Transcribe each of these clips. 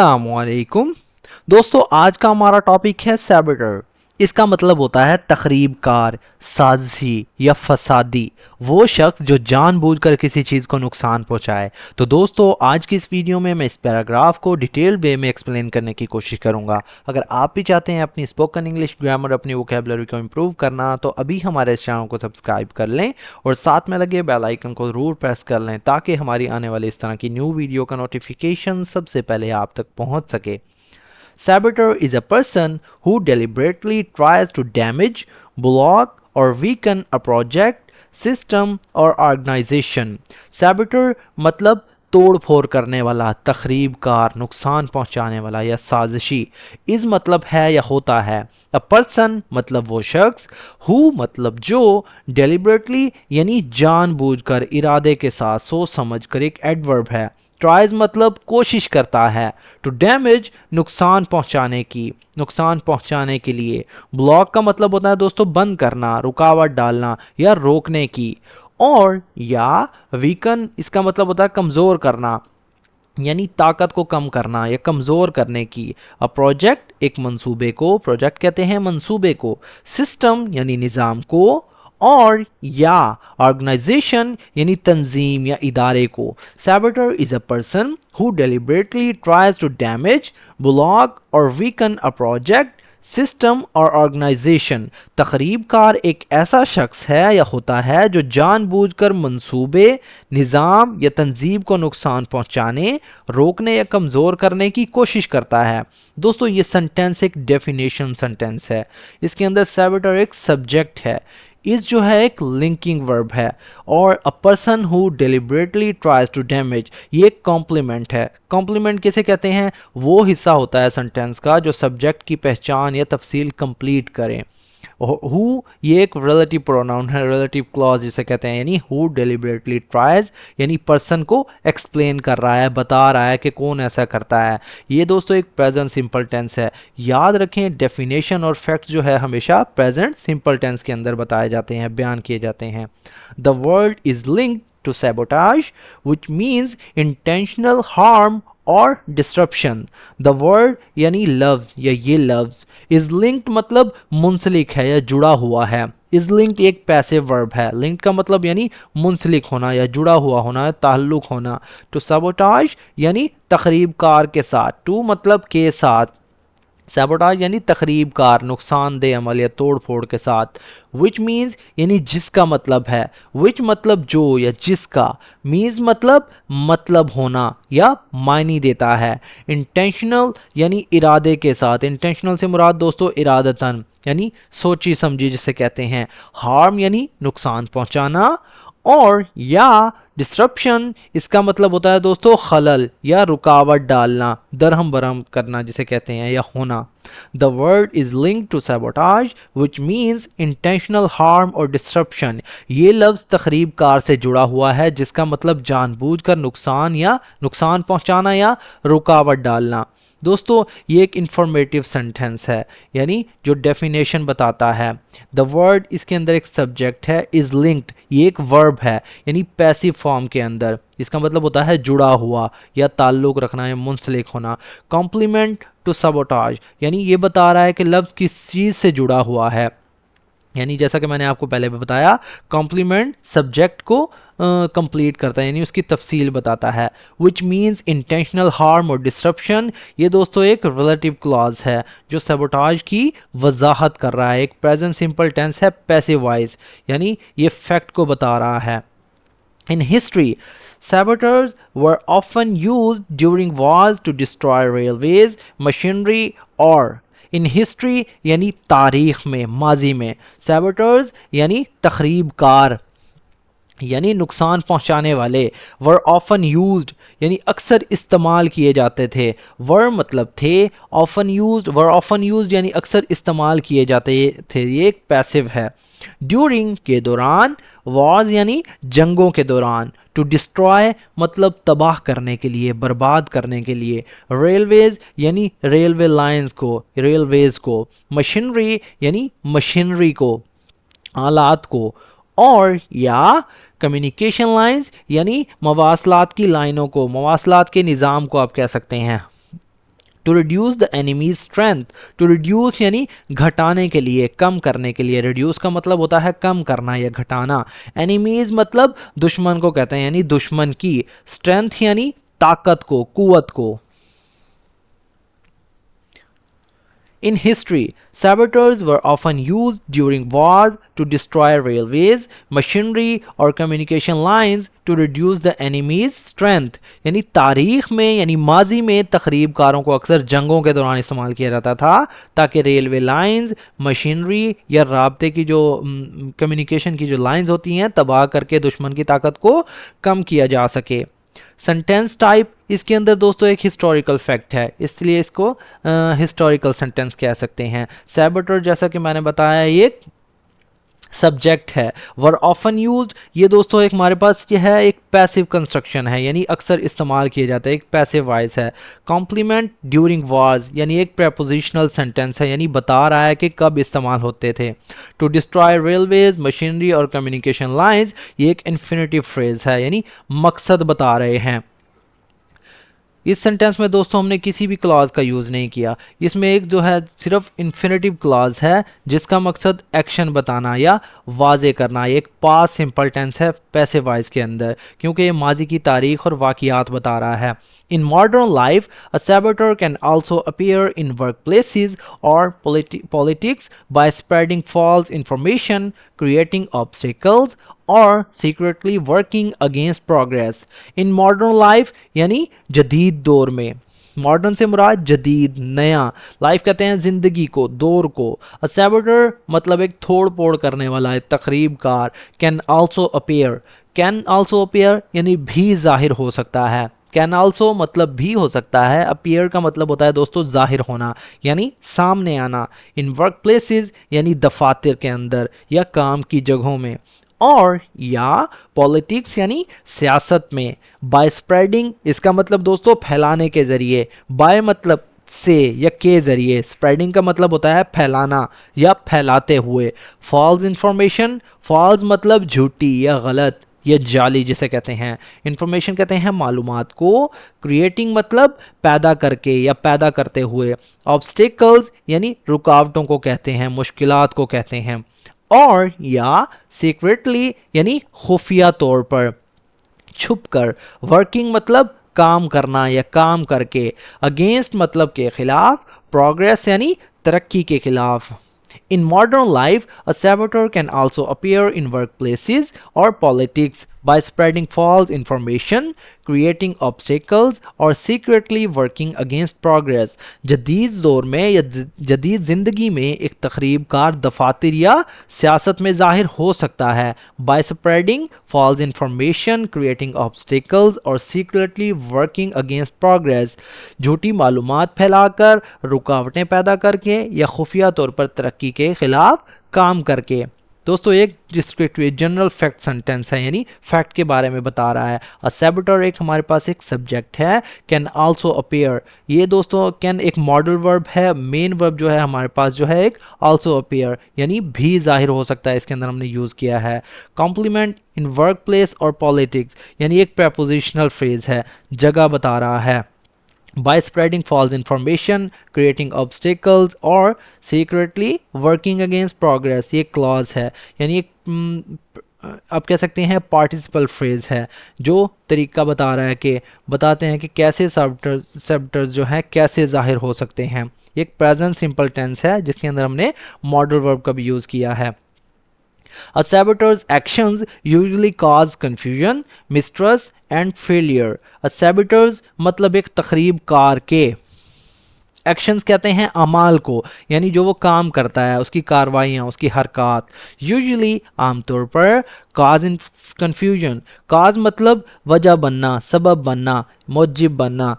अस्सलामुअलैकुम दोस्तों, आज का हमारा टॉपिक है सैबोटर। इसका मतलब होता है तखरीबकार, साजिशी या फसादी, वो शख्स जो जानबूझकर किसी चीज़ को नुकसान पहुंचाए। तो दोस्तों, आज की इस वीडियो में मैं इस पैराग्राफ को डिटेल वे में एक्सप्लेन करने की कोशिश करूंगा। अगर आप भी चाहते हैं अपनी स्पोकन इंग्लिश ग्रामर, अपनी वोकैबुलरी को इम्प्रूव करना, तो अभी हमारे इस चैनल को सब्सक्राइब कर लें और साथ में लगे बेल आइकन को ज़रूर प्रेस कर लें ताकि हमारी आने वाली इस तरह की न्यू वीडियो का नोटिफिकेशन सबसे पहले आप तक पहुंच सके। Saboteur is a person who deliberately tries to damage, block, or weaken a project, system or organization. Saboteur मतलब तोड़ फोड़ करने वाला, तखरीबकार, नुकसान पहुंचाने वाला या साजिशी। इस मतलब है या होता है। अ पर्सन मतलब वो शख्स, हु मतलब जो, डेलिबरेटली यानी जानबूझकर, इरादे के साथ, सोच समझकर, एक एडवर्ब है। ट्राइज मतलब कोशिश करता है। टू डैमेज नुकसान पहुंचाने की, नुकसान पहुंचाने के लिए। ब्लॉक का मतलब होता है दोस्तों बंद करना, रुकावट डालना या रोकने की। और या वीकन इसका मतलब होता है कमज़ोर करना, यानी ताकत को कम करना या कमज़ोर करने की। अ प्रोजेक्ट एक मंसूबे को, प्रोजेक्ट कहते हैं मंसूबे को। सिस्टम यानी निज़ाम को। और या ऑर्गेनाइजेशन यानी तंजीम या इदारे को। Saboteur is a person who deliberately tries to damage, block और वीकन अ प्रोजेक्ट, सिस्टम और ऑर्गेनाइजेशन। तखरीबकार एक ऐसा शख्स है या होता है जो जानबूझकर मंसूबे, निज़ाम या तंजीब को नुकसान पहुंचाने, रोकने या कमज़ोर करने की कोशिश करता है। दोस्तों, ये सेंटेंस एक डेफिनेशन सेंटेंस है। इसके अंदर सैबोटर एक सब्जेक्ट है, इस जो है एक लिंकिंग वर्ब है, और a person who deliberately tries to damage ये एक कॉम्प्लीमेंट है। कॉम्प्लीमेंट किसे कहते हैं? वो हिस्सा होता है सेंटेंस का जो सब्जेक्ट की पहचान या तफसील कंप्लीट करें। हु ये एक रिलेटिव प्रोनाउन है, रिलेटिव क्लॉज जिसे कहते हैं, यानी हु डेलिबरेटली ट्राइज यानी पर्सन को एक्सप्लेन कर रहा है, बता रहा है कि कौन ऐसा करता है। ये दोस्तों एक प्रेजेंट सिंपल टेंस है। याद रखें, डेफिनेशन और फैक्ट्स जो है हमेशा प्रेजेंट सिंपल टेंस के अंदर बताए जाते हैं, बयान किए जाते हैं। The word is linked to sabotage, which means intentional harm और डिस्ट्रप्शन। द वर्ड यानी लफ्ज या ये लफ्ज, इज लिंक्ड मतलब मुंसलिक है या जुड़ा हुआ है। इज लिंक्ड एक पैसिव वर्ब है। लिंक्ड का मतलब यानी मुंसलिक होना या जुड़ा हुआ होना, ताल्लुक होना। टू सैबोटाज यानी तखरीबकार के साथ। टू मतलब के साथ। सैबोटाज यानी तखरीबकार, नुकसानदेह अमल या तोड़ फोड़ के साथ। विच मीन्स यानी जिसका मतलब है। विच मतलब जो या जिसका। मीन्स मतलब होना या मायने देता है। इंटेंशनल यानी इरादे के साथ। इंटेंशनल से मुराद दोस्तों इरादतन यानी सोची समझी जिसे कहते हैं। हार्म यानी नुकसान पहुंचाना। और या डिस्ट्रप्शन इसका मतलब होता है दोस्तों खलल या रुकावट डालना, दरहम बरहम करना जिसे कहते हैं या होना। The word is link to sabotage which means intentional harm और डिस्ट्रप्शन। ये लफ्ज़ तखरीबकार से जुड़ा हुआ है जिसका मतलब जानबूझकर नुकसान या नुकसान पहुंचाना या रुकावट डालना। दोस्तों, ये एक इंफॉर्मेटिव सेंटेंस है, यानी जो डेफिनेशन बताता है। द वर्ड इसके अंदर एक सब्जेक्ट है, इज लिंक्ड ये एक वर्ब है, यानी पैसिव फॉर्म के अंदर। इसका मतलब होता है जुड़ा हुआ या ताल्लुक रखना या मुंसलिक होना। कॉम्प्लीमेंट टू सैबोटाज यानी ये बता रहा है कि लफ्ज़ किस चीज़ से जुड़ा हुआ है, यानी जैसा कि मैंने आपको पहले भी बताया, कॉम्प्लीमेंट सब्जेक्ट को कंप्लीट करता है, यानी उसकी तफसील बताता है। विच मीन्स इंटेंशनल हार्म और डिस्ट्रप्शन ये दोस्तों एक रिलेटिव क्लॉज है जो सैबोटाज की वजाहत कर रहा है। एक प्रेजेंट सिंपल टेंस है, पैसिव वॉइस, यानी ये फैक्ट को बता रहा है। In history, saboteurs were often used during wars to destroy railways, machinery or in history यानी तारीख में, माजी में। सैबोटर्स यानी तखरीबकार यानी नुकसान पहुंचाने वाले। वर ऑफन यूज्ड यानी अक्सर इस्तेमाल किए जाते थे। वर मतलब थे, often used, were often used यानी अक्सर इस्तेमाल किए जाते थे, ये एक पैसिव है। ड्यूरिंग के दौरान, वॉर्स यानी जंगों के दौरान। टू डिस्ट्रॉय मतलब तबाह करने के लिए, बर्बाद करने के लिए। रेलवेज यानी रेलवे लाइंस को, रेलवेज को। मशीनरी यानी मशीनरी को, आलात को। और या कम्युनिकेशन लाइंस यानी मवासलात की लाइनों को, मवासलात के निज़ाम को आप कह सकते हैं। To reduce the enemy's strength, to reduce यानी घटाने के लिए, कम करने के लिए, रिड्यूस का मतलब होता है कम करना या घटाना, एनिमीज मतलब दुश्मन को कहते हैं यानी दुश्मन की, स्ट्रेंथ यानी ताकत को, कुवत को। In history, saboteurs were often used during wars to destroy railways, machinery or communication lines to reduce the enemy's strength। यानी तारीख में यानी माजी में तखरीबकारों को अक्सर जंगों के दौरान इस्तेमाल किया जाता था ताकि रेलवे लाइंस, मशीनरी या राब्ते की जो कम्युनिकेशन की जो लाइंस होती हैं तबाह करके दुश्मन की ताकत को कम किया जा सके। सेंटेंस टाइप, इसके अंदर दोस्तों एक हिस्टोरिकल फैक्ट है, इसलिए इसको हिस्टोरिकल सेंटेंस कह सकते हैं। सैबोटर जैसा कि मैंने बताया ये सब्जेक्ट है। वर ऑफन यूज्ड, ये दोस्तों एक हमारे पास ये है एक पैसिव कंस्ट्रक्शन है यानी अक्सर इस्तेमाल किया जाता है, एक पैसिव वॉइस है। कॉम्प्लीमेंट ड्यूरिंग वार्स यानी एक प्रेपोजिशनल सेंटेंस है यानी बता रहा है कि कब इस्तेमाल होते थे। टू डिस्ट्रॉय रेलवेज, मशीनरी और कम्युनिकेशन लाइंस, ये एक इन्फिनेटिव फ्रेज है यानी मकसद बता रहे हैं। इस सेंटेंस में दोस्तों हमने किसी भी क्लॉज का यूज़ नहीं किया, इसमें एक जो है सिर्फ इन्फिनेटिव क्लॉज है जिसका मकसद एक्शन बताना या वाजे करना। एक पास्ट सिंपल टेंस है पैसिव वॉइस के अंदर क्योंकि ये माजी की तारीख और वाक़ियात बता रहा है। In modern life, a saboteur can also appear in workplaces or politics by spreading false information, creating obstacles, or secretly working against progress. In modern life यानी जदीद दौर में, मॉडर्न से मुराद जदीद, नया, लाइफ कहते हैं ज़िंदगी को, दौर को। अ सैबोटर मतलब एक तोड़ फोड़ करने वाला है, तखरीबकार। Can also appear, can also appear यानी भी जाहिर हो सकता है, कैन आल्सो मतलब भी हो सकता है, अपीयर का मतलब होता है दोस्तों जाहिर होना यानी सामने आना। इन वर्क प्लेसेस यानी दफातर के अंदर या काम की जगहों में, और या पॉलिटिक्स यानी सियासत में। बाय स्प्रेडिंग इसका मतलब दोस्तों फैलाने के ज़रिए, बाय मतलब से या के ज़रिए, स्प्रेडिंग का मतलब होता है फैलाना या फैलाते हुए। फॉल्स इंफॉर्मेशन, फॉल्स मतलब झूठी या गलत या जाली जिसे कहते हैं, इंफॉर्मेशन कहते हैं मालूमात को। क्रिएटिंग मतलब पैदा करके या पैदा करते हुए। ऑब्स्टेकल्स यानी रुकावटों को कहते हैं, मुश्किलात को कहते हैं। और या सीक्रेटली यानी खुफिया तौर पर, छुप कर। वर्किंग मतलब काम करना या काम करके। अगेंस्ट मतलब के खिलाफ। प्रोग्रेस यानी तरक्की के खिलाफ। In modern life, a saboteur can also appear in workplaces or politics by spreading false information, creating obstacles, or secretly working against progress. जदीद दौर में या जदीद ज़िंदगी में एक तखरीबकार दफातर या सियासत में ज़ाहिर हो सकता है। by spreading false information, creating obstacles, or secretly working against progress. झूठी मालूमात फैलाकर, रुकावटें पैदा करके या खुफिया तौर पर तरक्की के खिलाफ काम करके। दोस्तों एक डिस्क्रिप्टिव जनरल फैक्ट सेंटेंस है यानी फैक्ट के बारे में बता रहा है। अ सैबोटर एक हमारे पास एक सब्जेक्ट है। कैन आल्सो अपीयर, ये दोस्तों कैन एक मॉडल वर्ब है, मेन वर्ब जो है हमारे पास जो है एक आल्सो अपीयर यानी भी जाहिर हो सकता है, इसके अंदर हमने यूज़ किया है। कॉम्प्लीमेंट इन वर्क प्लेस और पॉलिटिक्स यानी एक प्रेपोजिशनल फ्रेज है, जगह बता रहा है। by spreading false information, creating obstacles or secretly working against progress, ये clause है यानी एक आप कह सकते हैं पार्टिसिपल फ्रेज है जो तरीका बता रहा है कि बताते हैं कि कैसे सैबोटर्स जो हैं कैसे जाहिर हो सकते हैं। एक प्रेजेंट सिंपल टेंस है जिसके अंदर हमने मॉडल वर्ब का भी यूज़ किया है। A saboteur's actions usually cause confusion, mistrust and failure. A saboteur's मतलब एक तखरीबकार के, एक्शंस कहते हैं अमाल को यानी जो वो काम करता है, उसकी कार्रवाइयाँ, उसकी हरकत। यूजुअली आमतौर पर काज इन कन्फ्यूजन, काज मतलब वजह बनना, सबब बनना, मौजिब बनना।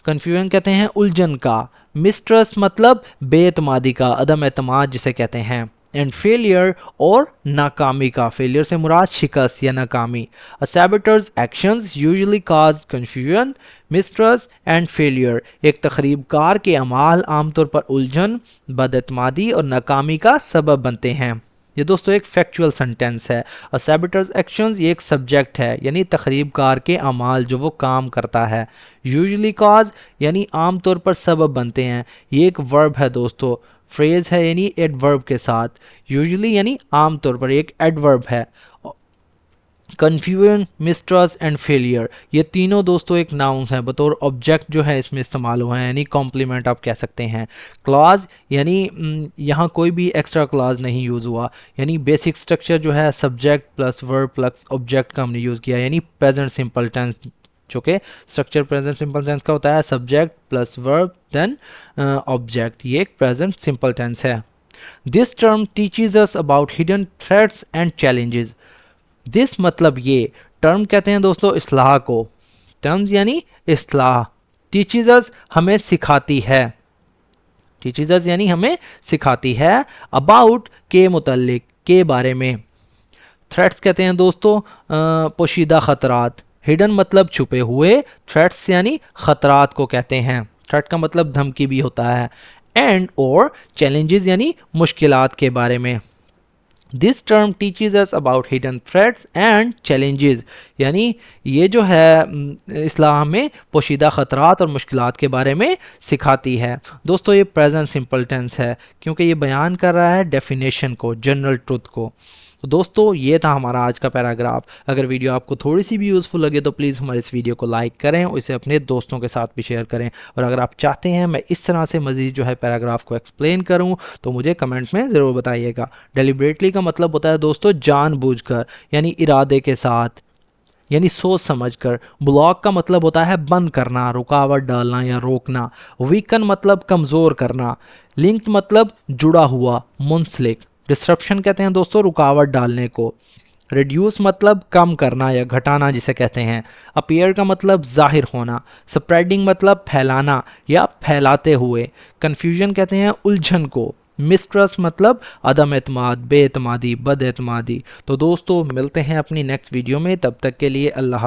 कन्फ्यूजन कहते हैं उलझन का। मिसट्रस्ट मतलब बेतमादी का, अदम एतमाद जिसे कहते हैं। एंड फेलियर और नाकामी का, फेलियर से मुराद शिकस्त या नाकामी। A saboteur's actions usually cause confusion, mistrust and failure, एक तखरीबकार के अमाल आमतौर पर उलझन, बदअतमादी और नाकामी का सबब बनते हैं। ये दोस्तों एक फैक्चुअल सेंटेंस है। अ सैबोटर्स एक्शंस ये एक सब्जेक्ट है, यानी तखरीबकार के अमाल जो वो काम करता है। यूजुअली कॉज यानी आमतौर पर सबब बनते हैं, ये एक वर्ब है दोस्तों, फ्रेज है यानी एडवर्ब के साथ। यूजुअली यानी आमतौर पर, एक एडवर्ब है। कन्फ्यूजन, मिसट्रस्ट एंड फेलियर ये तीनों दोस्तों एक नाउन्स हैं, बतौर ऑब्जेक्ट जो है इसमें इस्तेमाल हुए हैं, यानी कॉम्प्लीमेंट आप कह सकते हैं। क्लॉज यानी यहाँ कोई भी एक्स्ट्रा क्लॉज नहीं यूज़ हुआ, यानी बेसिक स्ट्रक्चर जो है subject plus verb plus object का हमने यूज़ किया, यानी प्रेजेंट सिंपल टेंस, जो कि स्ट्रक्चर प्रेजेंट सिंपल टेंस का होता है subject plus verb then object, ये एक प्रेजेंट सिंपल टेंस है। This term teaches us about hidden threats and challenges. This मतलब ये, टर्म कहते हैं दोस्तों इस्लाह को, टर्म्स यानी इस्लाह। टीचेज अस हमें सिखाती है, टीचेज अस यानी हमें सिखाती है, अबाउट के मुतल्लिक के बारे में। थ्रेट्स कहते हैं दोस्तों पोशीदा खतरात, हिडन मतलब छुपे हुए, थ्रेट्स यानी खतरात को कहते हैं, थ्रेट का मतलब धमकी भी होता है। एंड और चैलेंजेस यानी मुश्किलात के बारे में। This term teaches us about hidden threats and challenges, यानी ये जो है इस्लाह में पोशीदा ख़तरात और मुश्किलात के बारे में सिखाती है। दोस्तों ये प्रेजेंट सिंपल टेंस है, क्योंकि ये बयान कर रहा है डेफिनेशन को, जनरल ट्रुथ को। तो दोस्तों ये था हमारा आज का पैराग्राफ। अगर वीडियो आपको थोड़ी सी भी यूज़फुल लगे तो प्लीज़ हमारे इस वीडियो को लाइक करें और इसे अपने दोस्तों के साथ भी शेयर करें। और अगर आप चाहते हैं मैं इस तरह से मज़ीद जो है पैराग्राफ को एक्सप्लेन करूं तो मुझे कमेंट में ज़रूर बताइएगा। डेलिब्रेटली का मतलब होता है दोस्तों जानबूझकर, यानी इरादे के साथ, यानी सोच समझकर। ब्लॉक का मतलब होता है बंद करना, रुकावट डालना या रोकना। वीकन मतलब कमज़ोर करना। लिंक्ड मतलब जुड़ा हुआ, मुंसलिक। डिस्ट्रप्शन कहते हैं दोस्तों रुकावट डालने को। रिड्यूस मतलब कम करना या घटाना जिसे कहते हैं। अपीयर का मतलब जाहिर होना। स्प्रेडिंग मतलब फैलाना या फैलाते हुए। कन्फ्यूजन कहते हैं उलझन को। मिसट्रस्ट मतलब अदम एतमाद, बेएतमादी, बदएतमादी। तो दोस्तों मिलते हैं अपनी नेक्स्ट वीडियो में, तब तक के लिए अल्लाह हाफ़िज़।